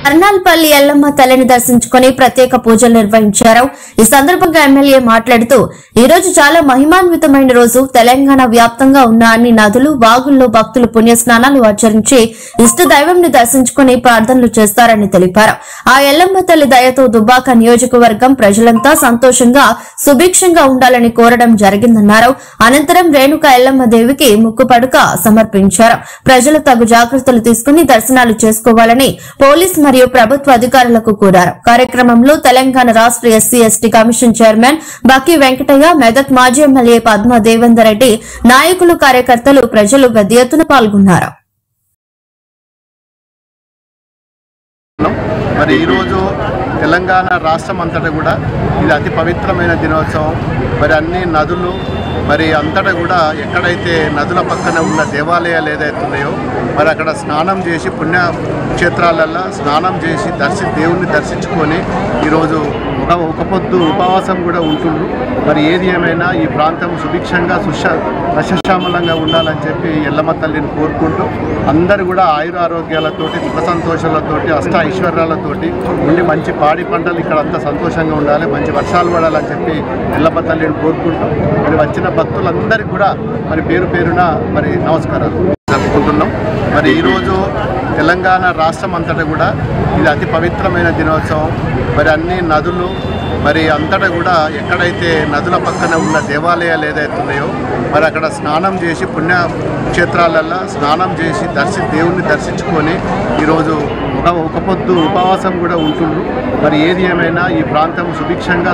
అర్నాల్పల్లి ఎల్లమ్మ తల్లిని దర్శించుకుని ప్రత్యేక పూజలు నిర్వహించారు. ఈ సందర్భంగా ఎమ్మెల్యే మాట్లాడుతూ ఈ రోజు చాలా మహిమాన్వితమైన రోజు. తెలంగాణ వ్యాప్తంగా ఉన్న అన్ని నదులు, వాగుల్లో భక్తులు పుణ్యస్నానాలు ఆచరించి ఇష్ట దైవంని దర్శించుకుని ప్రార్థనలు చేస్తారని తెలిపారు. ఆ ఎల్లమ్మ తల్లి దయతో దుబ్బాక నియోజకవర్గం ప్రజలంతా సంతోషంగా సుభిక్షంగా ఉండాలని కోరడం జరిగిందన్నారు. అనంతరం రేణుక ఎల్లమ్మ దేవికి ముక్కుపడుక సమర్పించారు. ప్రజలు తగు జాగ్రత్తలు తీసుకుని దర్శనాలు చేసుకోవాలని పోలీస్ మరియు ప్రభుత్వ అధికారులకు కోరారు. కార్యక్రమంలో తెలంగాణ రాష్ట్ర ఎస్సీ ఎస్టీ కమిషన్ చైర్మన్ బక్కి వెంకటయ్య, మెదక్ మాజీ ఎమ్మెల్యే పద్మ దేవేందర్ రెడ్డి, నాయకులు, కార్యకర్తలు, ప్రజలు పెద్ద ఎత్తున పాల్గొన్నారు. మరి ఈరోజు తెలంగాణ రాష్ట్రం అంతటా కూడా ఇది అతి పవిత్రమైన దినోత్సవం. మరి అన్ని నదులు మరి అంతటా కూడా ఎక్కడైతే నదుల పక్కన ఉన్న దేవాలయాలు ఏదైతే ఉన్నాయో మరి అక్కడ స్నానం చేసి పుణ్యక్షేత్రాలల్లో స్నానం చేసి దేవుణ్ణి దర్శించుకొని ఈరోజు ఒక పొద్దు ఉపవాసం కూడా ఉంటుండ్రు. మరి ఏది ఏమైనా ఈ ప్రాంతం సుభిక్షంగా సస్యశ్యామలంగా ఉండాలని చెప్పి ఎల్లమ్మ తల్లిని కోరుకుంటూ అందరూ కూడా ఆయురారోగ్యాలతోటి, సుఖ సంతోషాలతోటి, అష్ట ఐశ్వర్యాలతోటి ఉండి మంచి పాడి పంటలు ఇక్కడ అంతా సంతోషంగా ఉండాలి, మంచి వర్షాలు పడాలని చెప్పి ఎల్లమ్మ తల్లిని కోరుకుంటూ మరి వచ్చిన భక్తులందరికీ కూడా మరి పేరు పేరున మరి నమస్కారాలు జరుపుకుంటున్నాం. మరి ఈరోజు తెలంగాణ రాష్ట్రం అంతటా కూడా ఇది అతి పవిత్రమైన దినోత్సవం. మరి అన్ని నదులు మరి అంతటా కూడా ఎక్కడైతే నదుల పక్కన ఉన్న దేవాలయాలు ఏదైతే ఉన్నాయో మరి అక్కడ స్నానం చేసి పుణ్యక్షేత్రాలల్లో స్నానం చేసి దేవుణ్ణి దర్శించుకొని ఈరోజు ఒక పొద్దు ఉపవాసం కూడా ఉంటుండ్రు. మరి ఏది ఏమైనా ఈ ప్రాంతం సుభిక్షంగా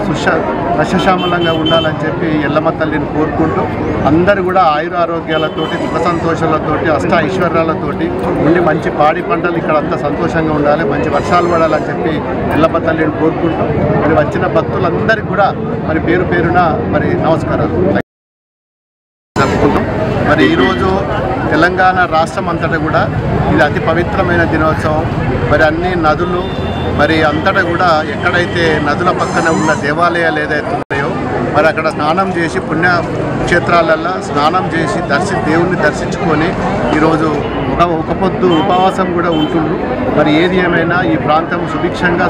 సస్యశ్యామలంగా ఉండాలని చెప్పి ఎల్లమ్మ తల్లిని కోరుకుంటూ అందరూ కూడా ఆయురారోగ్యాలతోటి, సుఖ సంతోషాలతోటి, అష్ట ఐశ్వర్యాలతోటి ఉండి మంచి పాడి పంటలు ఇక్కడ అంతా సంతోషంగా ఉండాలి, మంచి వర్షాలు పడాలని చెప్పి ఎల్లమ్మ తల్లిని కోరుకుంటూ మరి వచ్చిన భక్తులందరికీ కూడా మరి పేరు పేరున మరి నమస్కారాలు జరుపుకుంటాం. మరి ఈరోజు తెలంగాణ రాష్ట్రం అంతటా కూడా ఇది అతి పవిత్రమైన దినోత్సవం. మరి అన్ని నదులు మరి అంతటా కూడా ఎక్కడైతే నదుల పక్కన ఉన్న దేవాలయాలు ఏదైతే ఉన్నాయో మరి అక్కడ స్నానం చేసి పుణ్యక్షేత్రాలల్లో స్నానం చేసి దేవుణ్ణి దర్శించుకొని ఈరోజు ఒక పొద్దు ఉపవాసం కూడా ఉంటుండ్రు. మరి ఏది ఏమైనా ఈ ప్రాంతం సుభిక్షంగా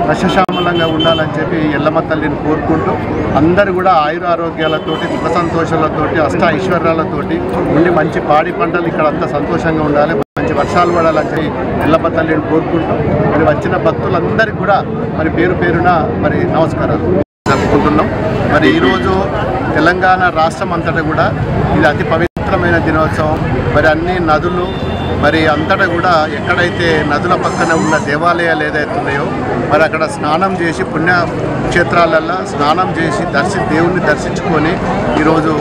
సస్యశ్యామలంగా ఉండాలని చెప్పి ఎల్లమ్మ తల్లిని కోరుకుంటూ అందరూ కూడా ఆయురారోగ్యాలతోటి, సుఖ సంతోషాలతోటి, అష్ట ఐశ్వర్యాలతోటి ఉండి మంచి పాడి పంటలు ఇక్కడ అంతా సంతోషంగా ఉండాలి, మంచి వర్షాలు పడాలని చెప్పి ఎల్లమ్మ తల్లిని కోరుకుంటూ మరి వచ్చిన భక్తులందరికీ కూడా మరి పేరు పేరున మరి నమస్కారాలు జరుపుకుంటున్నాం. మరి ఈరోజు తెలంగాణ రాష్ట్రం అంతటా కూడా ఇది అతి పవిత్రమైన దినోత్సవం. మరి అన్ని నదులు మరి అంతటా కూడా ఎక్కడైతే నదుల పక్కన ఉన్న దేవాలయాలు ఏదైతే ఉన్నాయో మరి అక్కడ స్నానం చేసి పుణ్యక్షేత్రాలల్లో స్నానం చేసి దేవుణ్ణి దర్శించుకొని ఈరోజు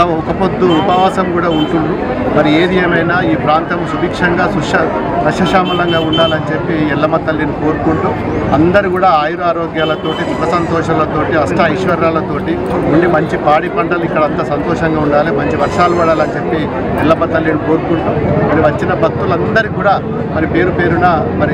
ఒక పొద్దు ఉపవాసం కూడా ఉంటుండ్రు. మరి ఏది ఏమైనా ఈ ప్రాంతం సుభిక్షంగా సస్యశ్యామలంగా ఉండాలని చెప్పి ఎల్లమ్మ తల్లిని కోరుకుంటూ అందరూ కూడా ఆయురారోగ్యాలతోటి, సుఖ సంతోషాలతోటి, అష్ట ఐశ్వర్యాలతోటి ఉండి మంచి పాడి పంటలు ఇక్కడ అంతా సంతోషంగా ఉండాలి, మంచి వర్షాలు పడాలని చెప్పి ఎల్లమ్మ తల్లిని కోరుకుంటూ మరి వచ్చిన భక్తులందరికీ కూడా మరి పేరు పేరున మరి